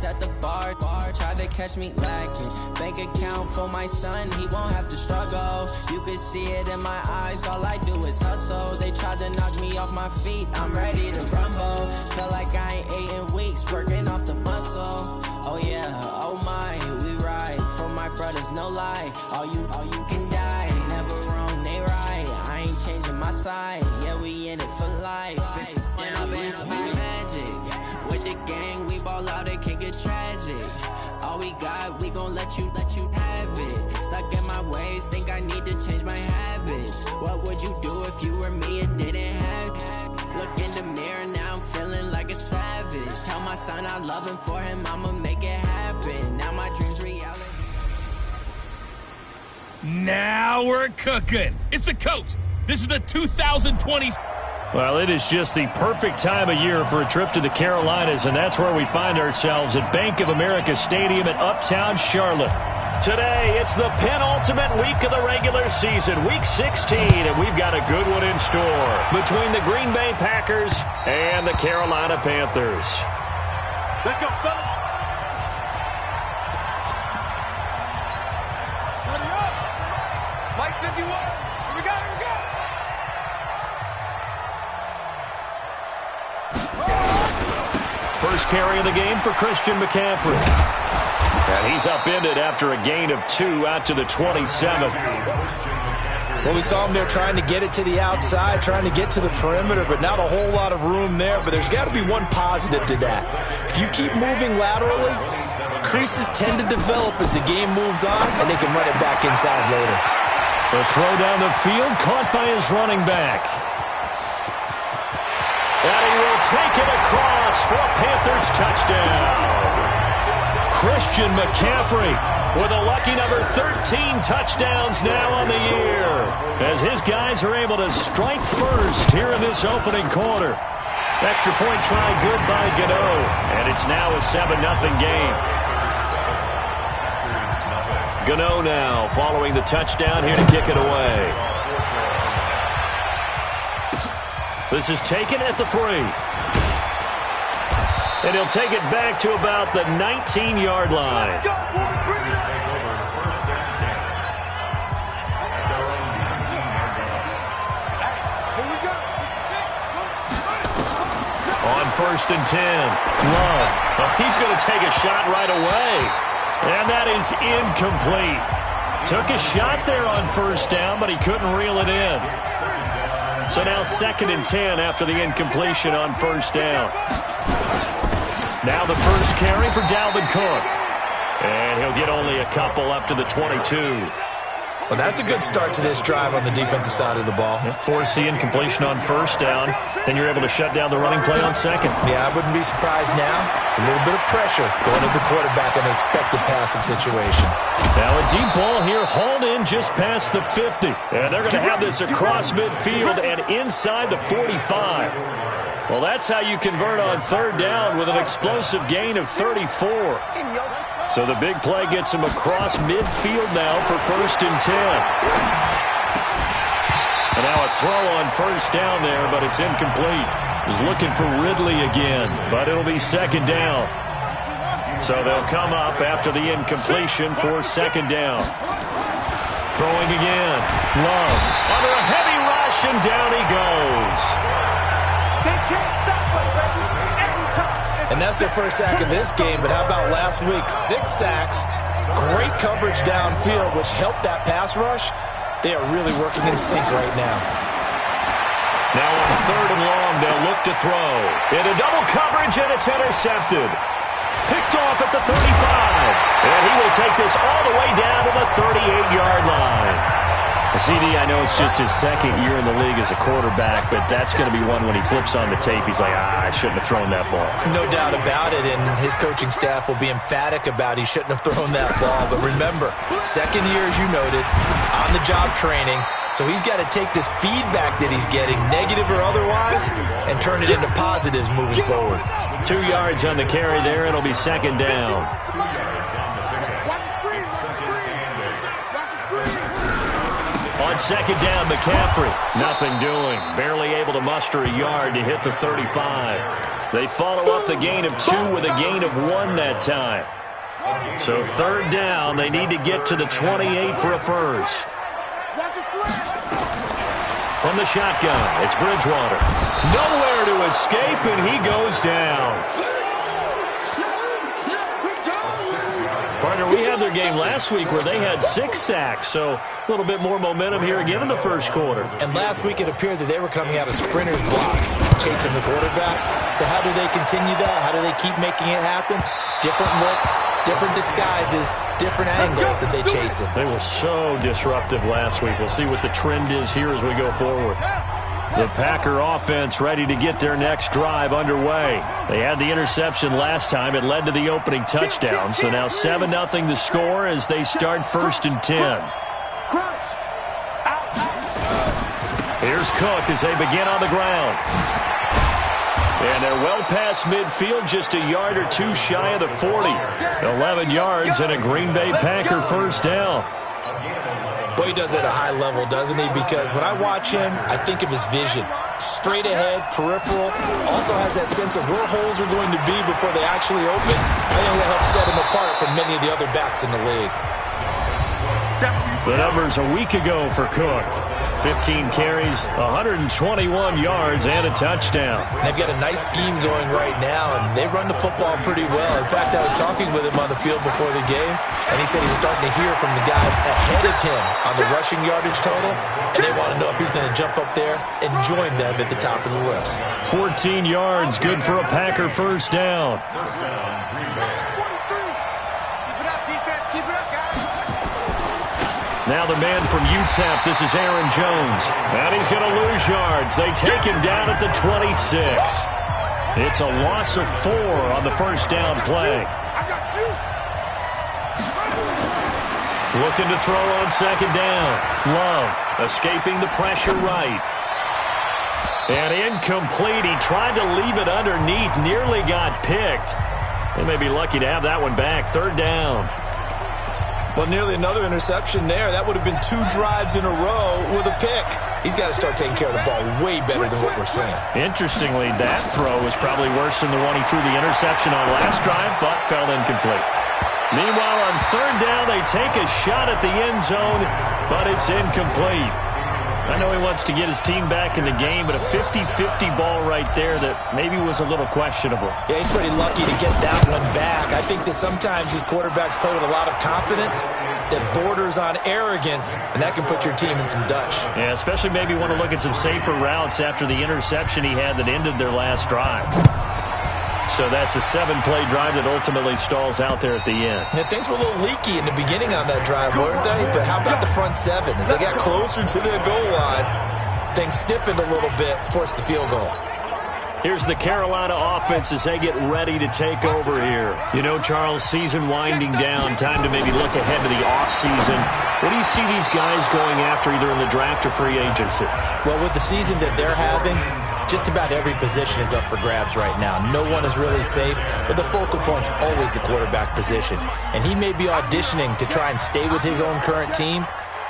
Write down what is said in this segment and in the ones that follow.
at the bar. Tried to catch me lacking. Bank account for my son, he won't have to struggle. You can see it in my eyes, all I do is hustle. They tried to knock me off my feet, I'm ready to rumble. Feel like I ain't ate in weeks, working off the muscle. Oh yeah, oh my, we ride for my brothers, no lie. All you can die, never wrong, they right. I ain't changing my side, yeah, we in it for life. And I've been magic. With the gang, we ball out, it can get tragic. All we got, we gon' let you have it. Stuck in my ways, think I need to change my habits. What would you do if you were me and didn't have it? Look in the mirror, now I'm feeling like a savage. Tell my son I love him, for him I'ma make it happen. Now my dream's reality. Now we're cooking. It's the coach. This is the 2020s. Well, it is just the perfect time of year for a trip to the Carolinas, and that's where we find ourselves at Bank of America Stadium in Uptown Charlotte. Today, it's the penultimate week of the regular season, Week 16, and we've got a good one in store between the Green Bay Packers and the Carolina Panthers. Let's go, fellas. Ready up. Mike 51. Here we go, here we go. First carry of the game for Christian McCaffrey. And he's upended after a gain of 2 out to the 27. Well, we saw him there trying to get it to the outside, trying to get to the perimeter, but not a whole lot of room there. But there's got to be one positive to that. If you keep moving laterally, creases tend to develop as the game moves on, and they can run it back inside later. The throw down the field, caught by his running back. And he will take it across for a Panthers touchdown. Christian McCaffrey with a lucky number 13 touchdowns now on the year, as his guys are able to strike first here in this opening quarter. Extra point try good by Gano, and it's now a 7-0 game. Gano now following the touchdown here to kick it away. This is taken at the 3. And he'll take it back to about the 19-yard line. On 1st and 10, Love. Oh, he's going to take a shot right away. And that is incomplete. Took a shot there on 1st down, but he couldn't reel it in. So now 2nd and 10 after the incompletion on 1st down. Now the first carry for Dalvin Cook. And he'll get only a couple up to the 22. Well, that's a good start to this drive on the defensive side of the ball. Force the incompletion on 1st down. Then you're able to shut down the running play on 2nd. Yeah, I wouldn't be surprised now. A little bit of pressure going to the quarterback in an expected passing situation. Now a deep ball here hauled in just past the 50. And they're going to have this across midfield and inside the 45. Well, that's how you convert on 3rd down with an explosive gain of 34. So the big play gets him across midfield now for 1st and 10. And now a throw on 1st down there, but it's incomplete. He's looking for Ridley again, but it'll be 2nd down. So they'll come up after the incompletion for 2nd down. Throwing again. Love under a heavy rush, and down he goes. And that's their first sack of this game, but how about last week? 6 sacks, great coverage downfield, which helped that pass rush. They are really working in sync right now. Now on 3rd and long, they'll look to throw. Into double coverage, and it's intercepted. Picked off at the 35. And he will take this all the way down to the 38-yard line. CD, I know it's just his 2nd year in the league as a quarterback, but that's going to be one when he flips on the tape, he's like, I shouldn't have thrown that ball. No doubt about it, and his coaching staff will be emphatic about he shouldn't have thrown that ball. But remember, 2nd year, as you noted, on-the-job training, so he's got to take this feedback that he's getting, negative or otherwise, and turn it into positives moving forward. 2 yards on the carry there, it'll be 2nd down. On 2nd down, McCaffrey, nothing doing. Barely able to muster a yard to hit the 35. They follow up the gain of 2 with a gain of 1 that time. So third down, they need to get to the 28 for a first. From the shotgun, it's Bridgewater. Nowhere to escape, and he goes down. Partner, we had their game last week where they had 6 sacks, so a little bit more momentum here again in the first quarter. And last week it appeared that they were coming out of sprinters blocks, chasing the quarterback. So how do they continue that? How do they keep making it happen? Different looks, different disguises, different angles that they chase it. They were so disruptive last week. We'll see what the trend is here as we go forward. The Packer offense ready to get their next drive underway. They had the interception last time. It led to the opening touchdown. So now 7-0 the score as they start 1st and 10. Here's Cook as they begin on the ground. And they're well past midfield, just a yard or 2 shy of the 40. 11 yards and a Green Bay Packer first down. Boy, he does it at a high level, doesn't he? Because when I watch him, I think of his vision. Straight ahead, peripheral. Also has that sense of where holes are going to be before they actually open. I think that helps set him apart from many of the other backs in the league. The numbers a week ago for Cook. 15 carries, 121 yards, and a touchdown. They've got a nice scheme going right now, and they run the football pretty well. In fact, I was talking with him on the field before the game, and he said he's starting to hear from the guys ahead of him on the rushing yardage total, and they want to know if he's going to jump up there and join them at the top of the list. 14 yards, good for a Packer first down. Now the man from UTEP, this is Aaron Jones. And he's going to lose yards. They take him down at the 26. It's a loss of 4 on the first down play. Looking to throw on second down. Love escaping the pressure right. And incomplete. He tried to leave it underneath. Nearly got picked. They may be lucky to have that one back. Third down. Well, nearly another interception there. That would have been 2 drives in a row with a pick. He's got to start taking care of the ball way better than what we're seeing. Interestingly, that throw was probably worse than the one he threw the interception on last drive, but fell incomplete. Meanwhile, on third down, they take a shot at the end zone, but it's incomplete. I know he wants to get his team back in the game, but a 50-50 ball right there that maybe was a little questionable. Yeah, he's pretty lucky to get that one back. I think that sometimes these quarterbacks play with a lot of confidence that borders on arrogance, and that can put your team in some Dutch. Yeah, especially maybe want to look at some safer routes after the interception he had that ended their last drive. So that's a 7-play drive that ultimately stalls out there at the end. Yeah, things were a little leaky in the beginning on that drive, weren't they? But how about the front 7? As they got closer to the goal line, things stiffened a little bit, forced the field goal. Here's the Carolina offense as they get ready to take over here. You know, Charles, season winding down, time to maybe look ahead to the offseason. What do you see these guys going after either in the draft or free agency? Well, with the season that they're having, just about every position is up for grabs right now. No one is really safe, but the focal point's always the quarterback position. And he may be auditioning to try and stay with his own current team.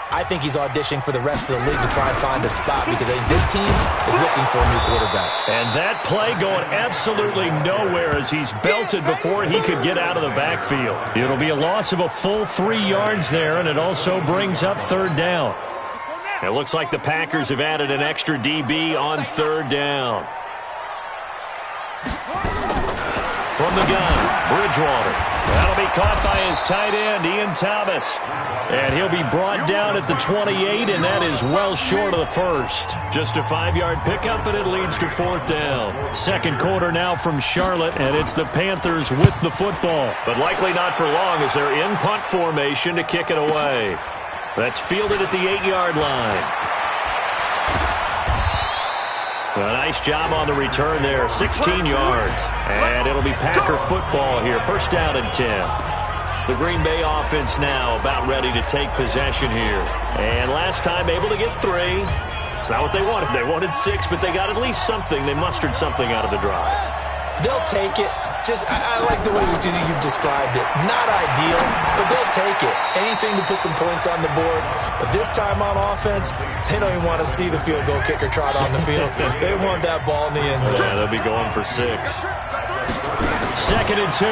I think he's auditioning for the rest of the league to try and find a spot because I think this team is looking for a new quarterback. And that play going absolutely nowhere as he's belted before he could get out of the backfield. It'll be a loss of a full 3 yards there, and it also brings up third down. It looks like the Packers have added an extra DB on third down. From the gun, Bridgewater. That'll be caught by his tight end, Ian Thomas. And he'll be brought down at the 28, and that is well short of the first. Just a 5-yard pickup, and it leads to fourth down. Second quarter now from Charlotte, and it's the Panthers with the football. But likely not for long as they're in punt formation to kick it away. That's fielded at the 8-yard line. A nice job on the return there, 16 yards. And it'll be Packer football here, first down and 10. The Green Bay offense now about ready to take possession here. And last time able to get 3. It's not what they wanted. They wanted 6, but they got at least something. They mustered something out of the drive. They'll take it. I like the way you've described it. Not ideal, but they'll take it. Anything to put some points on the board. But this time on offense, they don't even want to see the field goal kicker trot on the field. They want that ball in the end zone. Yeah, they'll be going for 6. 2nd and 2.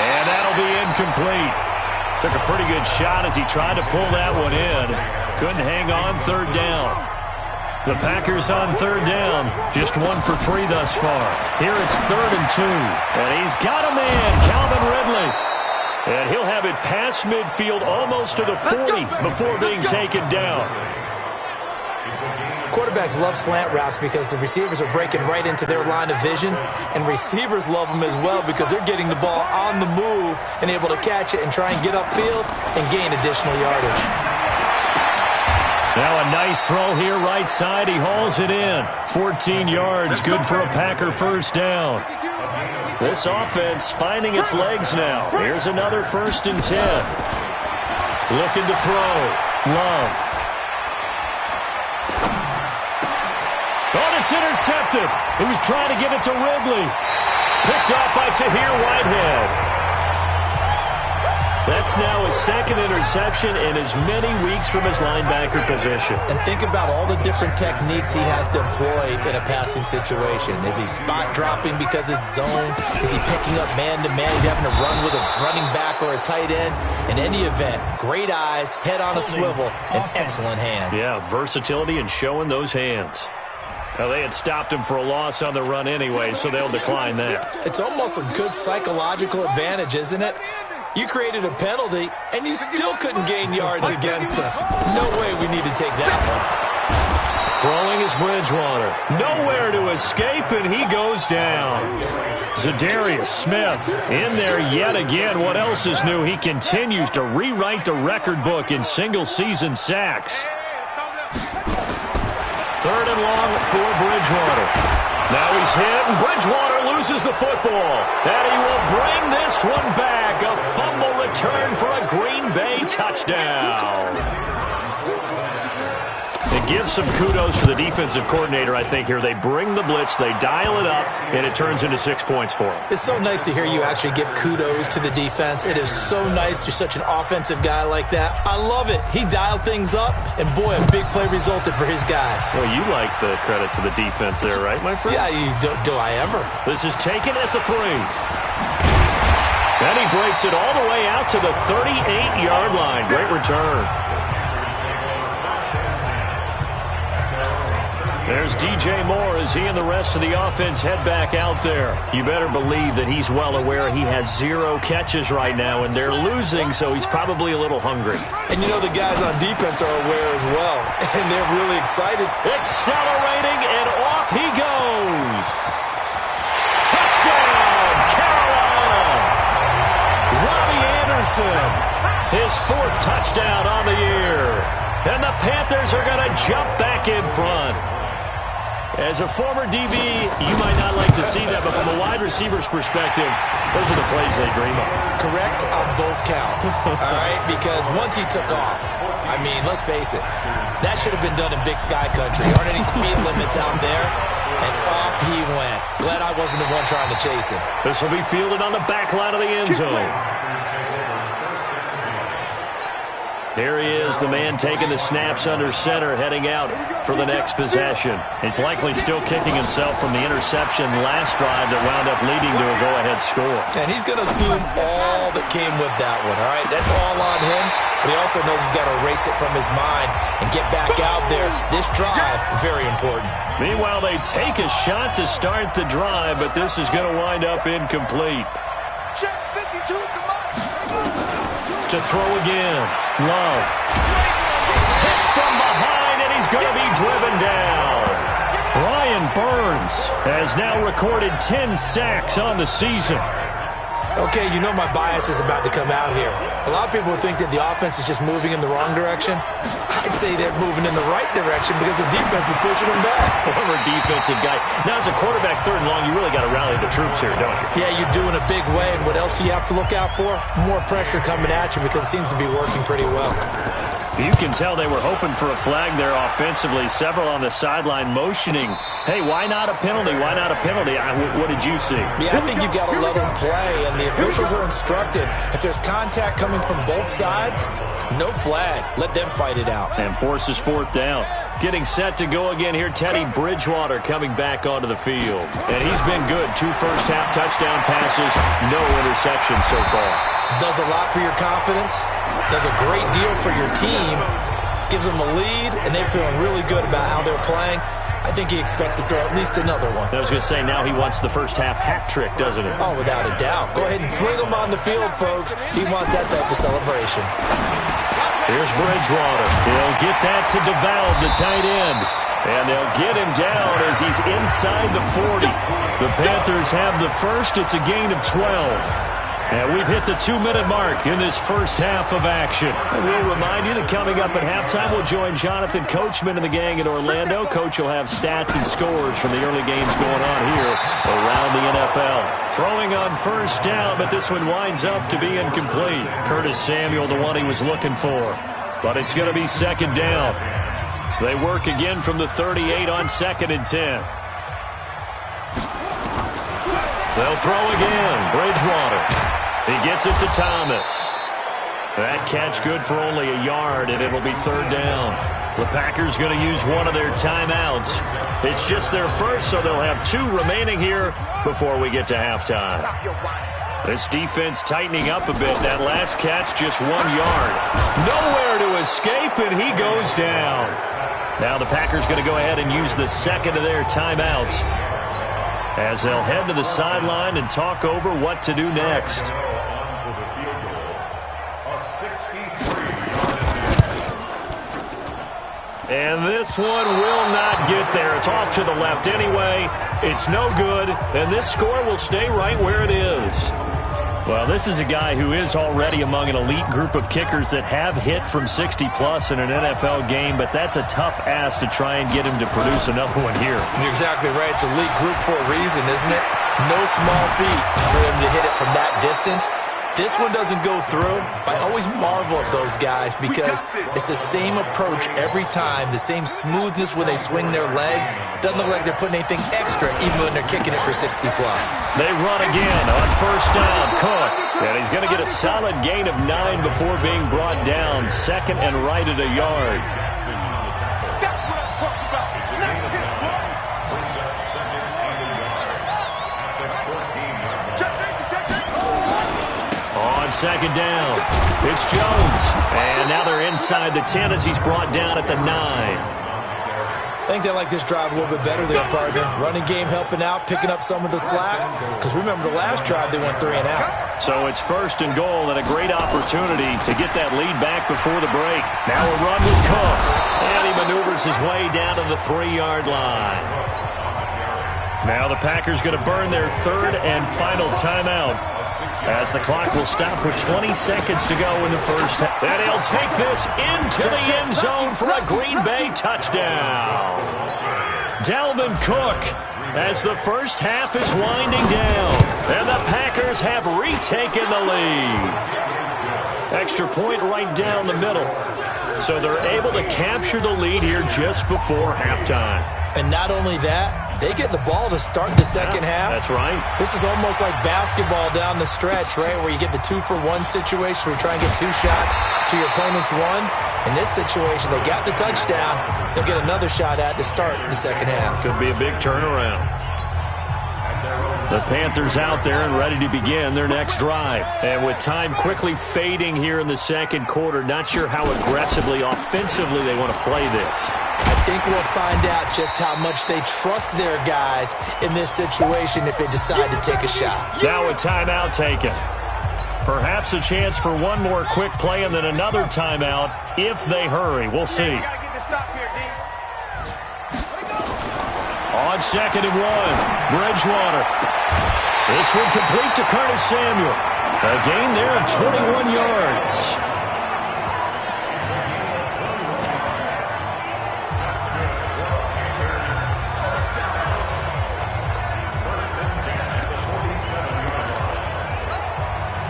And that'll be incomplete. Took a pretty good shot as he tried to pull that one in. Couldn't hang on 3rd down. The Packers on 3rd down. Just 1 for 3 thus far. Here it's 3rd and 2. And he's got a man, Calvin Ridley. And he'll have it past midfield almost to the 40 before being taken down. Quarterbacks love slant routes because the receivers are breaking right into their line of vision, and receivers love them as well because they're getting the ball on the move and able to catch it and try and get upfield and gain additional yardage. Now a nice throw here right side. He hauls it in. 14 yards, good for a Packer 1st down. This offense finding its legs now. Here's another 1st and 10. Looking to throw. Love. Oh, it's intercepted. He was trying to get it to Ridley. Picked off by Tahir Whitehead. That's now his 2nd interception in as many weeks from his linebacker position. And think about all the different techniques he has to employ in a passing situation. Is he spot dropping because it's zone? Is he picking up man-to-man? Is he having to run with a running back or a tight end? In any event, great eyes, head on a swivel, and excellent hands. Yeah, versatility and showing those hands. Well, they had stopped him for a loss on the run anyway, so they'll decline that. It's almost a good psychological advantage, isn't it? You created a penalty, and you still couldn't gain yards against us. No way we need to take that one. Throwing is Bridgewater. Nowhere to escape, and he goes down. Zadarius Smith in there yet again. What else is new? He continues to rewrite the record book in single-season sacks. 3rd and long for Bridgewater. Now he's hit, and Bridgewater loses the football. And he will bring this one back. A fumble return for a Green Bay touchdown. It gives some kudos to the defensive coordinator, I think, here. They bring the blitz, they dial it up, and it turns into 6 points for him. It's so nice to hear you actually give kudos to the defense. It is so nice. You're such an offensive guy like that. I love it. He dialed things up, and boy, a big play resulted for his guys. Well, you like the credit to the defense there, right, my friend? Yeah, do I ever? This is taken at the 3. And he breaks it all the way out to the 38-yard line. Great return. There's DJ Moore as he and the rest of the offense head back out there. You better believe that he's well aware he has 0 catches right now, and they're losing, so he's probably a little hungry. And you know the guys on defense are aware as well, and they're really excited. Accelerating, and off he goes. Touchdown, Carolina! Robbie Anderson, his 4th touchdown on the year. And the Panthers are going to jump back in front. As a former DB, you might not like to see that, but from a wide receiver's perspective, those are the plays they dream of. Correct on both counts, all right? Because once he took off, I mean, let's face it, that should have been done in Big Sky Country. Aren't any speed limits out there? And off he went. Glad I wasn't the one trying to chase him. This will be fielded on the back line of the end zone. Here he is, the man taking the snaps under center, heading out for the next possession. He's likely still kicking himself from the interception last drive that wound up leading to a go-ahead score. And he's going to assume all that came with that one, all right? That's all on him, but he also knows he's got to erase it from his mind and get back out there. This drive, very important. Meanwhile, they take a shot to start the drive, but this is going to wind up incomplete. Check 52, come on. To throw again. Love. Hit from behind, and he's going to be driven down. Brian Burns has now recorded 10 sacks on the season. Okay, you know my bias is about to come out here. A lot of people would think that the offense is just moving in the wrong direction. I'd say they're moving in the right direction because the defense is pushing them back. Former defensive guy. Now, as a quarterback 3rd and long, you really got to rally the troops here, don't you? Yeah, you do in a big way. And what else do you have to look out for? More pressure coming at you because it seems to be working pretty well. You can tell they were hoping for a flag there offensively. Several on the sideline motioning, hey, why not a penalty? Why not a penalty? What did you see? Yeah, I think you've got to let them play, and the officials are instructed. If there's contact coming from both sides, no flag. Let them fight it out. And forces fourth down. Getting set to go again here, Teddy Bridgewater coming back onto the field. And he's been good. 2 first-half touchdown passes, no interceptions so far. Does a lot for your confidence, does a great deal for your team, gives them a lead, and they're feeling really good about how they're playing. I think he expects to throw at least another one. I was going to say, now he wants the first-half hat trick, doesn't he? Oh, without a doubt. Go ahead and fling him on the field, folks. He wants that type of celebration. Here's Bridgewater. He'll get that to DeValve, the tight end. And they'll get him down as he's inside the 40. The Panthers have the first. It's a gain of 12. And we've hit the 2-minute mark in this first half of action. And we'll remind you that coming up at halftime, we'll join Jonathan Coachman and the gang in Orlando. Coach will have stats and scores from the early games going on here around the NFL. Throwing on first down, but this one winds up to be incomplete. Curtis Samuel, the one he was looking for. But it's going to be second down. They work again from the 38 on 2nd and 10. They'll throw again. Bridgewater. He gets it to Thomas. That catch good for only a yard, and it'll be third down. The Packers going to use one of their timeouts. It's just their first, so they'll have 2 remaining here before we get to halftime. This defense tightening up a bit. That last catch, just 1 yard. Nowhere to escape, and he goes down. Now the Packers going to go ahead and use the second of their timeouts as they'll head to the sideline and talk over what to do next. And this one will not get there. It's off to the left anyway. It's no good, and this score will stay right where it is. Well, this is a guy who is already among an elite group of kickers that have hit from 60-plus in an NFL game, but that's a tough ask to try and get him to produce another one here. You're exactly right. It's a elite group for a reason, isn't it? No small feat for him to hit it from that distance. This one doesn't go through. I always marvel at those guys because it's the same approach every time, the same smoothness when they swing their leg. Doesn't look like they're putting anything extra even when they're kicking it for 60-plus. They run again on first down. Cook. And he's going to get a solid gain of 9 before being brought down. Second and right at a yard. On second down, it's Jones. And now they're inside the 10 as he's brought down at the 9. I think they like this drive a little bit better there, partner. Running game helping out, picking up some of the slack. Because remember, the last drive they went 3 and out. So it's first and goal and a great opportunity to get that lead back before the break. Now a run with Cook. And he maneuvers his way down to the 3-yard line. Now the Packers going to burn their third and final timeout, as the clock will stop with 20 seconds to go in the first half. And he'll take this into the end zone for a Green Bay touchdown. Dalvin Cook, as the first half is winding down, and the Packers have retaken the lead. Extra point right down the middle. So they're able to capture the lead here just before halftime. And not only that, they get the ball to start the second half. That's right. This is almost like basketball down the stretch, right, where you get the 2-for-1 situation where you try and get 2 shots to your opponent's 1. In this situation, they got the touchdown. They'll get another shot at to start the second half. Could be a big turnaround. The Panthers out there and ready to begin their next drive. And with time quickly fading here in the second quarter, not sure how aggressively, offensively they want to play this. I think we'll find out just how much they trust their guys in this situation if they decide to take a shot. Now a timeout taken. Perhaps a chance for one more quick play and then another timeout if they hurry. We'll see. On second and 1, Bridgewater. This one complete to Curtis Samuel. A gain there of 21 yards.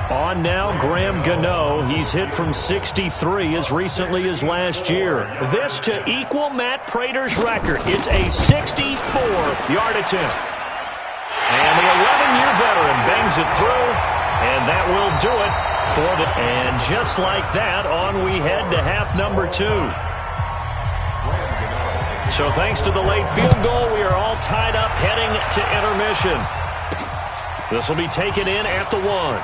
On on now, Graham Gano. He's hit from 63 as recently as last year. This to equal Matt Prater's record. It's a 64-yard attempt. And the 11-year veteran bangs it through, and that will do it for the... And just like that, on we head to half number 2. So thanks to the late field goal, we are all tied up heading to intermission. This will be taken in at the 1.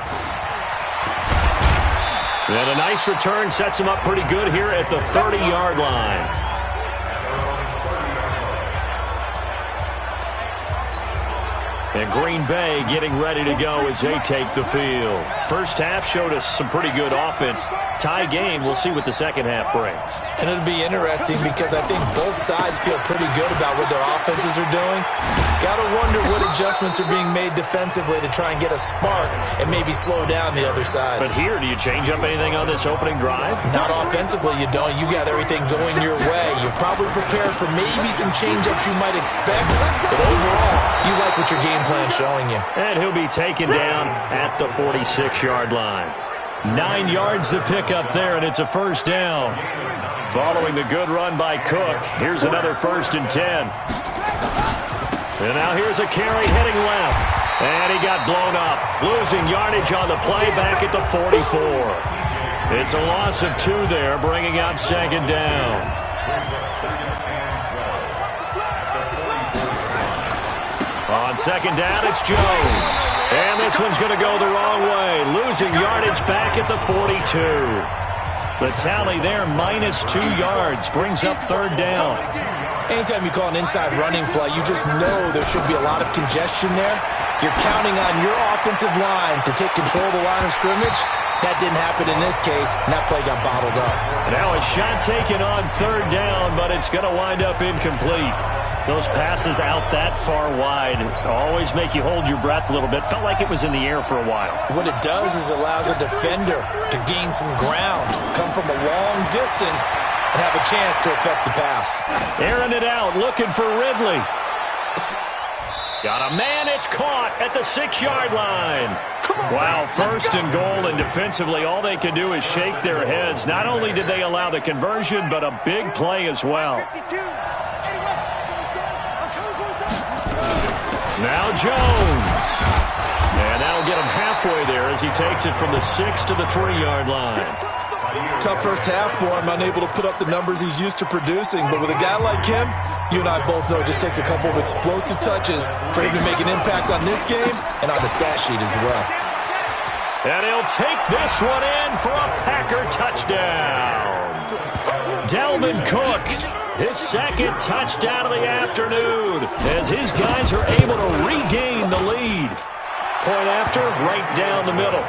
And a nice return sets him up pretty good here at the 30-yard line. And Green Bay getting ready to go as they take the field. First half showed us some pretty good offense. Tie game, we'll see what the second half brings. And it'll be interesting because I think both sides feel pretty good about what their offenses are doing. Got to wonder what adjustments are being made defensively to try and get a spark and maybe slow down the other side. But here, do you change up anything on this opening drive? Not offensively, you don't. You got everything going your way. You're probably prepared for maybe some change-ups you might expect, but overall, you like what your game plan's showing you. And he'll be taken down at the 46-yard line. 9 yards to pick up there, and it's a first down. Following the good run by Cook, here's another 1st and 10. And now here's a carry heading left. And he got blown up. Losing yardage on the play back at the 44. It's a loss of 2 there, bringing up 2nd down. On 2nd down, it's Jones. And this one's going to go the wrong way. Losing yardage back at the 42. The tally there, -2 yards, brings up 3rd down. Anytime you call an inside running play, you just know there should be a lot of congestion there. You're counting on your offensive line to take control of the line of scrimmage. That didn't happen in this case, and that play got bottled up. Now a shot taken on 3rd down, but it's going to wind up incomplete. Those passes out that far wide always make you hold your breath a little bit. Felt like it was in the air for a while. What it does is allows a defender to gain some ground, come from a long distance, and have a chance to affect the pass. Airing it out, looking for Ridley. Got a man, it's caught at the 6-yard line. Wow, 1st and goal, and defensively all they can do is shake their heads. Not only did they allow the conversion, but a big play as well. Now Jones. And that'll get him halfway there as he takes it from the 6 to the 3-yard line. Tough first half for him, unable to put up the numbers he's used to producing. But with a guy like him, you and I both know it just takes a couple of explosive touches for him to make an impact on this game and on the stat sheet as well. And he'll take this one in for a Packer touchdown. Dalvin Cook, his 2nd touchdown of the afternoon, as his guys are able to regain the lead. Point after, right down the middle.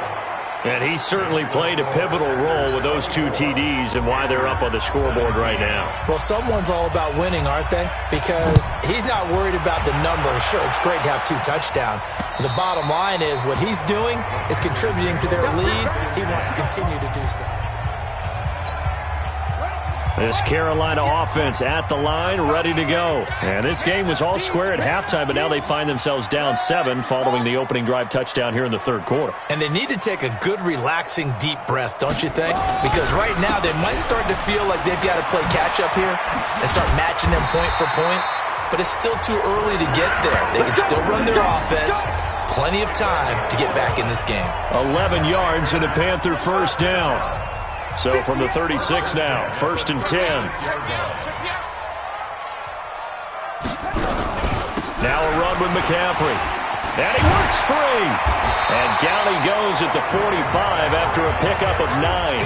And he certainly played a pivotal role with those 2 TDs and why they're up on the scoreboard right now. Well, someone's all about winning, aren't they? Because he's not worried about the number. Sure, it's great to have 2 touchdowns. But the bottom line is what he's doing is contributing to their lead. He wants to continue to do so. This Carolina offense at the line, ready to go. And this game was all square at halftime, but now they find themselves down 7 following the opening drive touchdown here in the 3rd quarter. And they need to take a good, relaxing, deep breath, don't you think? Because right now they might start to feel like they've got to play catch-up here and start matching them point for point. But it's still too early to get there. They can still run their offense. Plenty of time to get back in this game. 11 yards and a Panther 1st down. So from the 36 now, 1st and 10. Now a run with McCaffrey. And he works free. And down he goes at the 45 after a pickup of 9.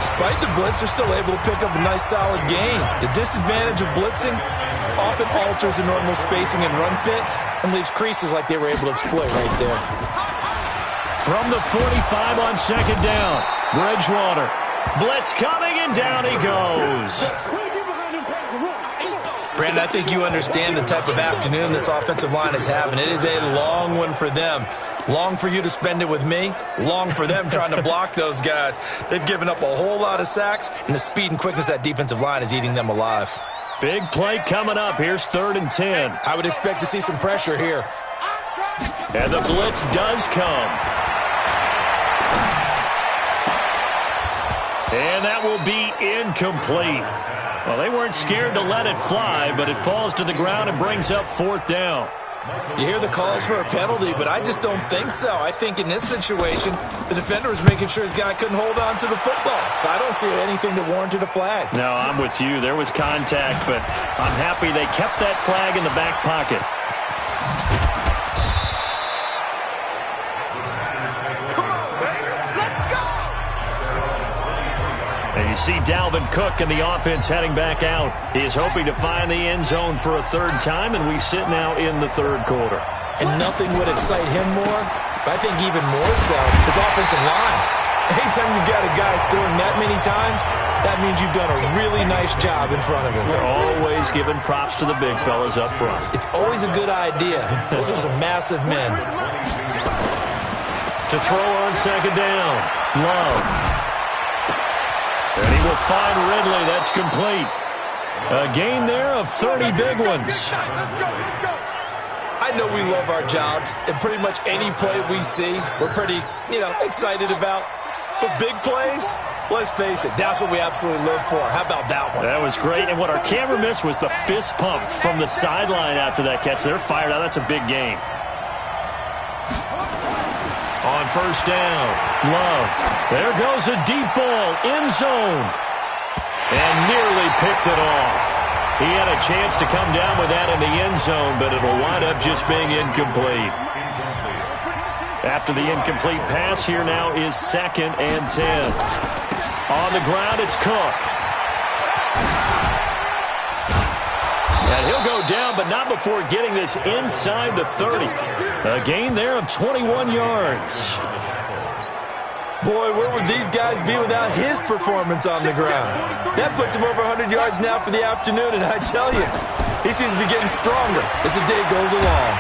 Despite the blitz, they're still able to pick up a nice solid gain. The disadvantage of blitzing often alters the normal spacing and run fits and leaves creases like they were able to exploit right there. From the 45 on 2nd down, Bridgewater. Blitz coming, and down he goes. Brandon, I think you understand the type of afternoon this offensive line is having. It is a long one for them. Long for you to spend it with me. Long for them trying to block those guys. They've given up a whole lot of sacks, and the speed and quickness of that defensive line is eating them alive. Big play coming up. Here's 3rd and 10. I would expect to see some pressure here. And the blitz does come. And that will be incomplete. Well, they weren't scared to let it fly, but it falls to the ground and brings up 4th down. You hear the calls for a penalty, but I just don't think so. I think in this situation, the defender was making sure his guy couldn't hold on to the football. So I don't see anything that warranted a flag. No, I'm with you. There was contact, but I'm happy they kept that flag in the back pocket. And you see Dalvin Cook and the offense heading back out. He is hoping to find the end zone for a 3rd time, and we sit now in the 3rd quarter. And nothing would excite him more, but I think even more so, his offensive line. Anytime you've got a guy scoring that many times, that means you've done a really nice job in front of him. We're always giving props to the big fellas up front. It's always a good idea. Those are some massive men. To throw on 2nd down, Love. And he will find Ridley. That's complete. A gain there of 30 big ones. I know we love our jobs, and pretty much any play we see, we're pretty, excited about. But big plays, let's face it, that's what we absolutely live for. How about that one? That was great. And what our camera missed was the fist pump from the sideline after that catch. They're fired out. That's a big gain. On 1st down, Love. There goes a deep ball, end zone. And nearly picked it off. He had a chance to come down with that in the end zone, but it'll wind up just being incomplete. After the incomplete pass, here now is 2nd and 10. On the ground, it's Cook. And he'll go down, but not before getting this inside the 30. A gain there of 21 yards. Boy, where would these guys be without his performance on the ground? That puts him over 100 yards now for the afternoon, and I tell you, he seems to be getting stronger as the day goes along.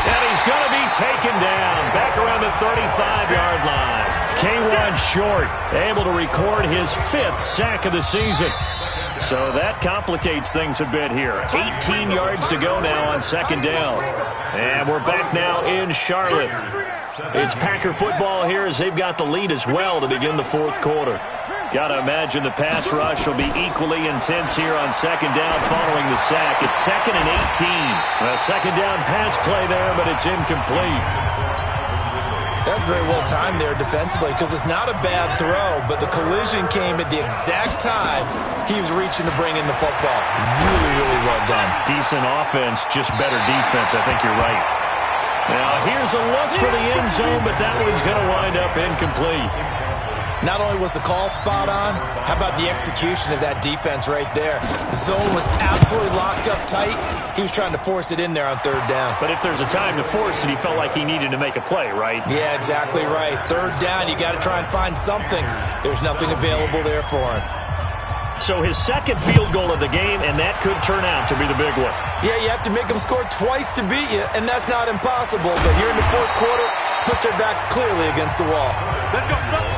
And he's going to be taken down back around the 35-yard line. K1 Short able to record his 5th sack of the season. So that complicates things a bit here. 18 yards to go now on 2nd down. And we're back now in Charlotte. It's Packer football here as they've got the lead as well to begin the 4th quarter. Got to imagine the pass rush will be equally intense here on 2nd down following the sack. It's 2nd and 18. A 2nd down pass play there, but it's incomplete. That's very well timed there defensively because it's not a bad throw, but the collision came at the exact time he was reaching to bring in the football. Really, really well done. Decent offense, just better defense. I think you're right. Now, here's a look for the end zone, but that one's going to wind up incomplete. Not only was the call spot on, how about the execution of that defense right there? The zone was absolutely locked up tight. He was trying to force it in there on 3rd down. But if there's a time to force it, he felt like he needed to make a play, right? Yeah, exactly right. 3rd down, you got to try and find something. There's nothing available there for him. So his 2nd field goal of the game, and that could turn out to be the big one. Yeah, you have to make them score twice to beat you, and that's not impossible. But here in the 4th quarter, puts their backs clearly against the wall. Let's go, brother.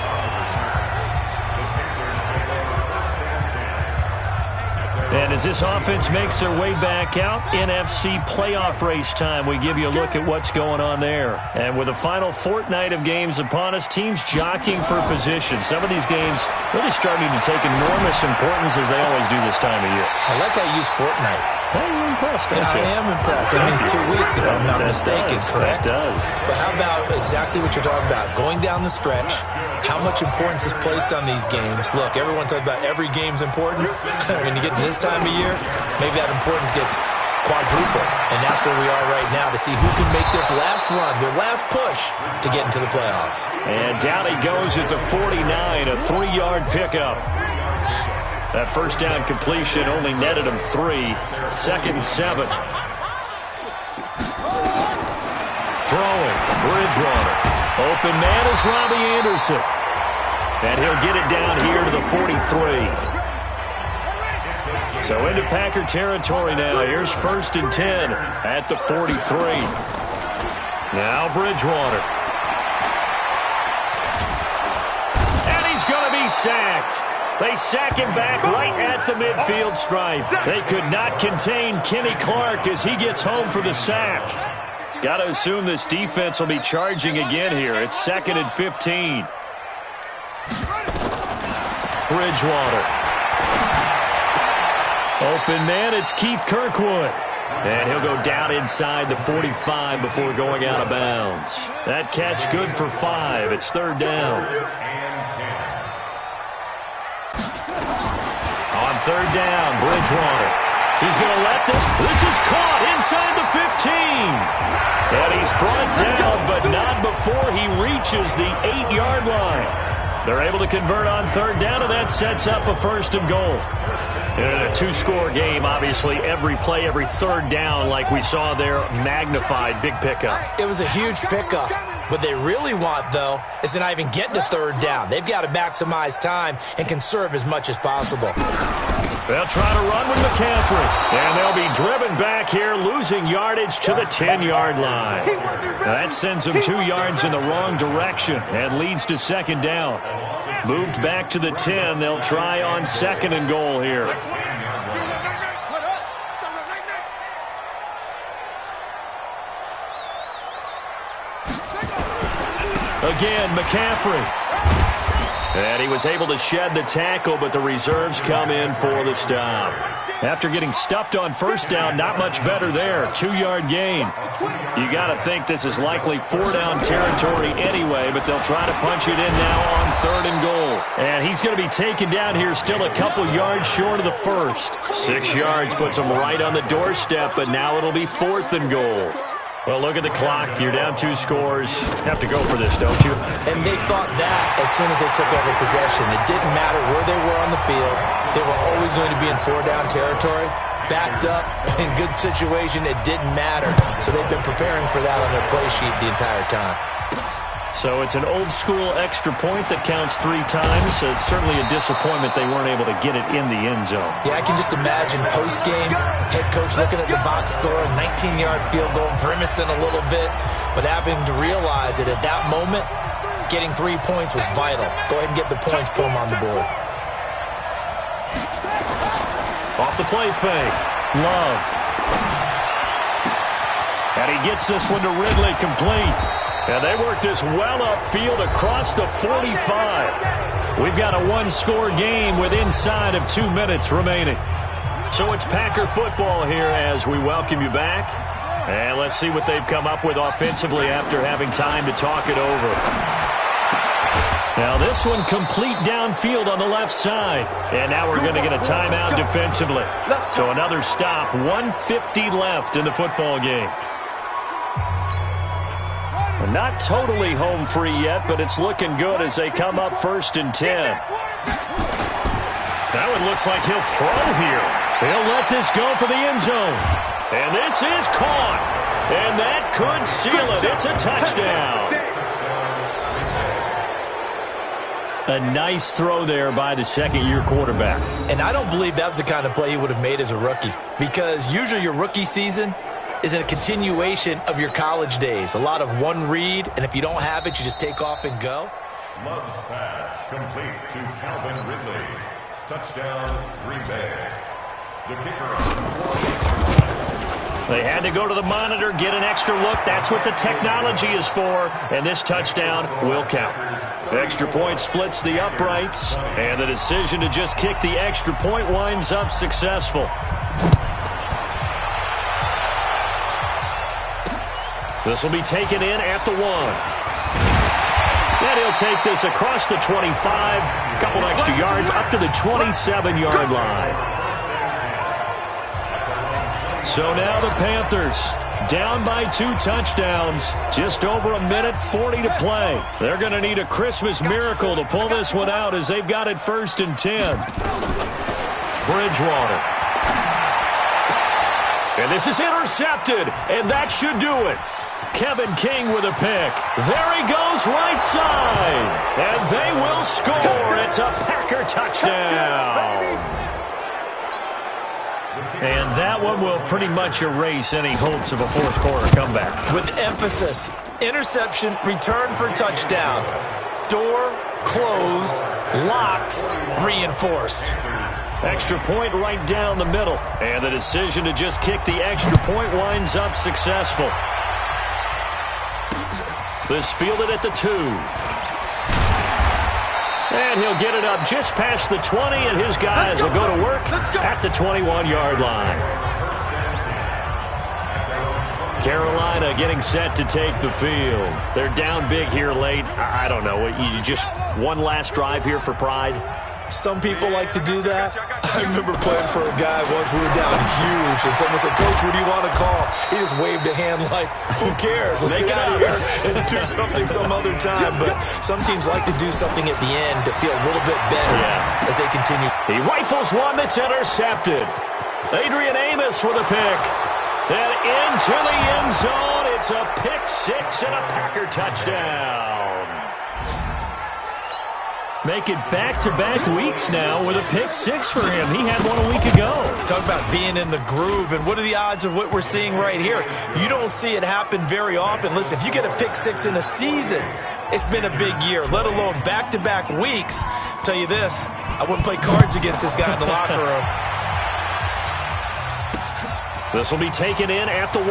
And as this offense makes their way back out, NFC playoff race time, we give you a look at what's going on there. And with the final fortnight of games upon us, teams jockeying for position. Some of these games really starting to take enormous importance as they always do this time of year. I like how you use fortnight. Well, you're impressed, don't you? I am impressed. That means 2 weeks, if I'm not mistaken, correct? That does. But how about exactly what you're talking about? Going down the stretch, how much importance is placed on these games? Look, everyone talks about every game's important. When you get to this time of year, maybe that importance gets quadruple. And that's where we are right now to see who can make their last run, their last push to get into the playoffs. And down he goes at the 49, a 3-yard pickup. That 1st down completion only netted him 3. 2nd and 7. Throwing, Bridgewater. Open man is Robbie Anderson. And he'll get it down here to the 43. So into Packer territory now. Here's 1st and 10 at the 43. Now Bridgewater. And he's going to be sacked. They sack him back right at the midfield stripe. They could not contain Kenny Clark as he gets home for the sack. Got to assume this defense will be charging again here. It's 2nd and 15. Bridgewater. Open man, it's Keith Kirkwood. And he'll go down inside the 45 before going out of bounds. That catch good for 5. It's third down. On third down, Bridgewater. He's going to let this. This is caught inside the 15. And he's brought down, but not before he reaches the 8-yard line. They're able to convert on third down, and that sets up a first and goal. In a two-score game, obviously, every play, every third down, like we saw there, magnified, big pickup. It was a huge pickup. What they really want, though, is to not even get to third down. They've got to maximize time and conserve as much as possible. They'll try to run with McCaffrey. And they'll be driven back here, losing yardage to the 10-yard line. That sends them 2 yards in the wrong direction and leads to second down. Moved back to the 10. They'll try on second and goal here. Again, McCaffrey. And he was able to shed the tackle, but the reserves come in for the stop. After getting stuffed on first down, not much better there. 2-yard gain. You got to think this is likely 4-down territory anyway, but they'll try to punch it in now on third and goal. And he's going to be taken down here still a couple yards short of the first. 6 yards puts him right on the doorstep, but now it'll be fourth and goal. Well, look at the clock. You're down 2 scores. Have to go for this, don't you? And they thought that as soon as they took over possession. It didn't matter where they were on the field. They were always going to be in 4-down territory. Backed up, in good situation, it didn't matter. So they've been preparing for that on their play sheet the entire time. So it's an old-school extra point that counts 3 times. So it's certainly a disappointment they weren't able to get it in the end zone. Yeah, I can just imagine post-game, head coach looking at the box score, 19-yard field goal, grimacing a little bit, but having to realize that at that moment, getting 3 points was vital. Go ahead and get the points, put them on the board. Off the play fake. Love. And he gets this one to Ridley, complete. And they work this well upfield across the 45. We've got a 1-score game with inside of 2 minutes remaining. So it's Packer football here as we welcome you back. And let's see what they've come up with offensively after having time to talk it over. Now this one complete downfield on the left side. And now we're going to get a timeout defensively. So another stop, 1:50 left in the football game. Not totally home free yet, but it's looking good as they come up 1st and 10. That one looks like he'll throw here. He'll let this go for the end zone. And this is caught. And that could seal it. It's a touchdown. A nice throw there by the second-year quarterback. And I don't believe that was the kind of play he would have made as a rookie. Because usually your rookie season is a continuation of your college days. A lot of one read, and if you don't have it, you just take off and go. Love's pass complete to Calvin Ridley. Touchdown, Green Bay. The kicker. They had to go to the monitor, get an extra look. That's what the technology is for, and this touchdown will count. Extra point splits the uprights, and the decision to just kick the extra point winds up successful. This will be taken in at the 1. And he'll take this across the 25, a couple extra yards up to the 27-yard line. So now the Panthers down by 2 touchdowns, just over 1:40 to play. They're going to need a Christmas miracle to pull this one out as they've got it 1st and 10. Bridgewater. And this is intercepted, and that should do it. Kevin King with a pick. There he goes right side. And they will score. It's a Packer touchdown. And that one will pretty much erase any hopes of a fourth-quarter comeback. With emphasis, interception, return for touchdown. Door closed, locked, reinforced. Extra point right down the middle. And the decision to just kick the extra point winds up successful. This fielded at the 2. And he'll get it up just past the 20, and his guys will go to work at the 21-yard line. Carolina getting set to take the field. They're down big here late. I don't know. You just one last drive here for pride? Some people like to do that. I remember playing for a guy once. We were down huge, and someone said, "Coach, what do you want to call?" He just waved a hand like, "Who cares? Let's get out of here and do something some other time." But some teams like to do something at the end to feel a little bit better as they continue. He rifles one that's intercepted. Adrian Amos with a pick. And into the end zone. It's a pick six and a Packer touchdown. Make it back-to-back weeks now with a pick six for him. He had one a week ago. Talk about being in the groove, and what are the odds of what we're seeing right here? You don't see it happen very often. Listen, if you get a pick six in a season, it's been a big year, let alone back-to-back weeks. I'll tell you this, I wouldn't play cards against this guy in the locker room. This will be taken in at the 1.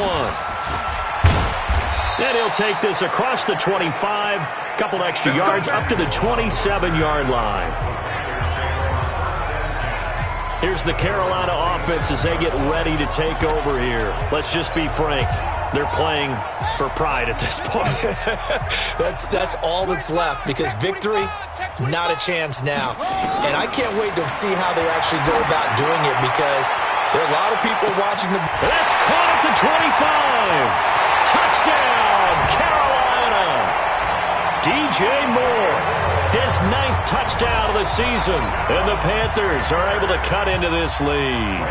And he'll take this across the 25. Couple extra yards up to the 27-yard line. Here's the Carolina offense as they get ready to take over here. Let's just be frank. They're playing for pride at this point. That's all that's left, because victory, not a chance now. And I can't wait to see how they actually go about doing it, because there are a lot of people watching them. That's caught at the 25. Touchdown, Carolina. DJ Moore, his 9th touchdown of the season. And the Panthers are able to cut into this lead.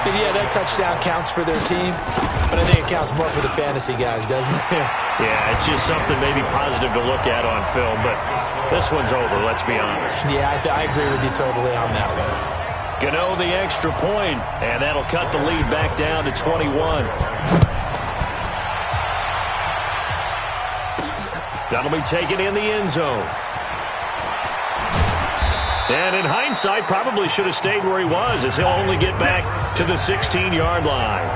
And yeah, that touchdown counts for their team, but I think it counts more for the fantasy guys, doesn't it? Yeah, it's just something maybe positive to look at on film, but this one's over, let's be honest. Yeah, I agree with you totally on that one. Gano the extra point, and that'll cut the lead back down to 21. That'll be taken in the end zone. And in hindsight, probably should have stayed where he was, as he'll only get back to the 16-yard line.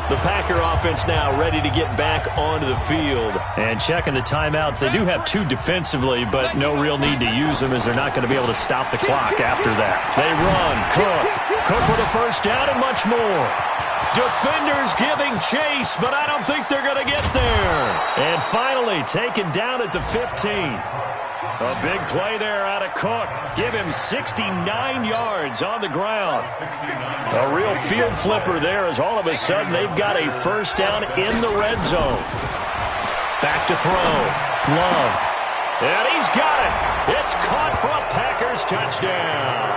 The Packer offense now ready to get back onto the field. And checking the timeouts, they do have 2 defensively, but no real need to use them, as they're not going to be able to stop the clock after that. They run. Cook with a first down and much more. Defenders giving chase, but I don't think they're going to get there. And finally taken down at the 15. A big play there out of Cook. Give him 69 yards on the ground. A real field flipper there, as all of a sudden they've got a first down in the red zone. Back to throw. Love. And he's got it. It's caught for a Packers touchdown.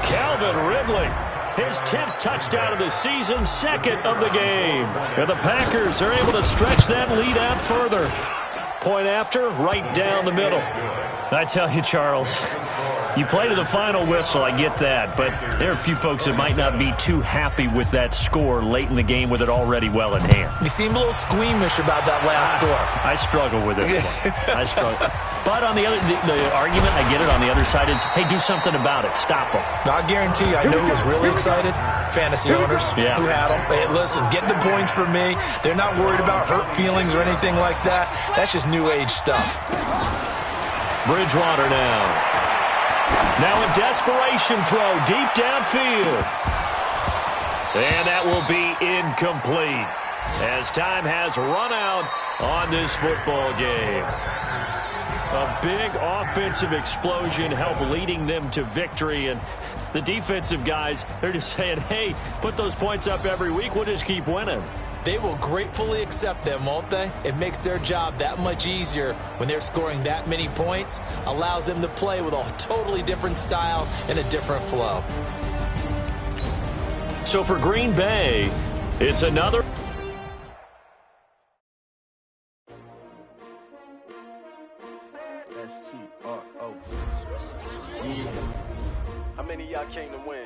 Calvin Ridley. His 10th touchdown of the season, 2nd of the game. And the Packers are able to stretch that lead out further. Point after, right down the middle. I tell you, Charles, you play to the final whistle, I get that, but there are a few folks that might not be too happy with that score late in the game with it already well in hand. You seem a little squeamish about that last score. I struggle with this one. I struggle. But on the argument, I get it, on the other side is, hey, do something about it. Stop them. I guarantee you, I know who was really excited. Fantasy owners who had them. Hey, listen, get the points for me. They're not worried about hurt feelings or anything like that. That's just new age stuff. Bridgewater now. Now a desperation throw deep downfield. And that will be incomplete, as time has run out on this football game. A big offensive explosion helped leading them to victory, and the defensive guys, they're just saying, hey, put those points up every week, we'll just keep winning. They will gratefully accept them, won't they? It makes their job that much easier when they're scoring that many points, allows them to play with a totally different style and a different flow. So for Green Bay, it's another... How many of y'all came to win?